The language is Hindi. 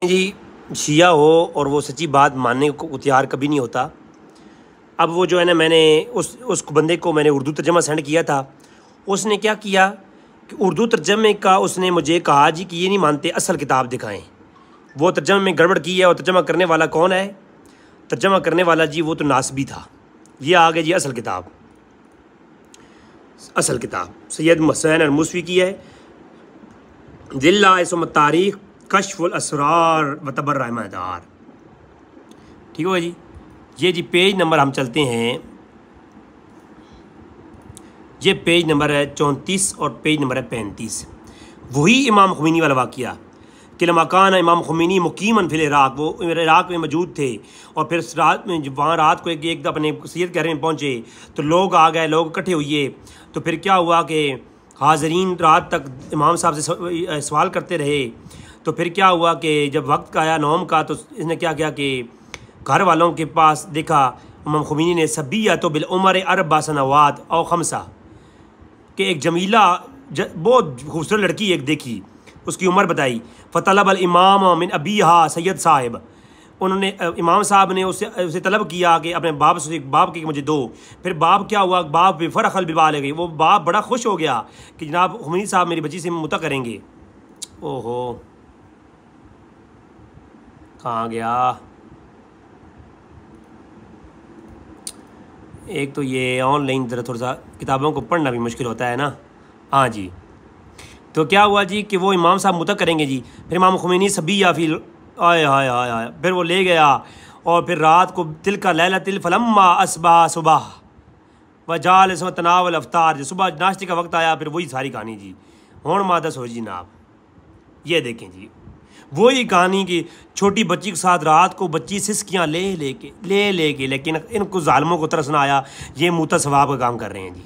जी शिया हो और वो सच्ची बात मानने को तैयार कभी नहीं होता। अब वो जो है ना, मैंने उस बंदे को मैंने उर्दू तर्जमा सेंड किया था। उसने क्या किया कि उर्दू तर्जमे का उसने मुझे कहा जी कि ये नहीं मानते, असल किताब दिखाएं। वो तर्जमे में गड़बड़ की है। और तर्जमा करने वाला कौन है? तर्जमा करने वाला जी वो तो नासबी था। ये आ गया जी असल किताब। असल किताब सैयद हुसैन अल-मूसवी की है। जिल्ला इसम तारीख़ कश्फुल असरार व तबर्रुअ मदार। ठीक होगा जी। ये जी पेज नंबर हम चलते हैं। ये पेज नंबर है 34 और पेज नंबर है 35। वही इमाम खुमैनी वाला वाक़या कि लमकान इमाम खुमैनी मुकीमन फिल इराक़, वो इराक़ में मौजूद थे। और फिर रात में वहाँ रात को एक अपने सैयद के घर में पहुँचे तो लोग आ गए, लोग इकट्ठे हुए। तो फिर क्या हुआ कि हाज़रीन रात तक इमाम साहब से सवाल करते रहे। तो फिर क्या हुआ कि जब वक्त आया नौम का तो इसने क्या किया कि घर वालों के पास देखा इमाम खुमैनी ने सबिया तो बिल उमर अरबा सनवात और खमसा कि एक जमीला बहुत खूबसूरत लड़की एक देखी, उसकी उम्र बताई। फ़तलब अल इमाम मिन अबीहा सैयद साहिब, उन्होंने इमाम साहब ने उसे तलब किया कि अपने बाप से बाप के मुझे दो। फिर बाप क्या हुआ, बाप बेफ़रखल बिबाल गई। वो बाप बड़ा खुश हो गया कि जनाब खुमैनी साहब मेरी बच्ची से मुता करेंगे। ओहो कहाँ गया? एक तो ये ऑनलाइन ज़रा थोड़ा सा किताबों को पढ़ना भी मुश्किल होता है ना। हाँ जी। तो क्या हुआ जी कि वो इमाम साहब मुता करेंगे जी। फिर इमाम खुमैनी सभी या फिर आए हाय हाय हाय, फिर वो ले गया। और फिर रात को तिल का लैला तिल फलम्मा असबा सुबह वजाल तनावल अफ्तार, जो सुबह नाश्ते का वक्त आया। फिर वही सारी कहानी जी। होड़ मादस हो जी जनाब। ये देखें जी वही कहानी की छोटी बच्ची के साथ रात को बच्ची सिसकियाँ ले लेके लेकिन इनको जालिमों को तरस ना आया। ये मुता सवाब का काम कर रहे हैं जी।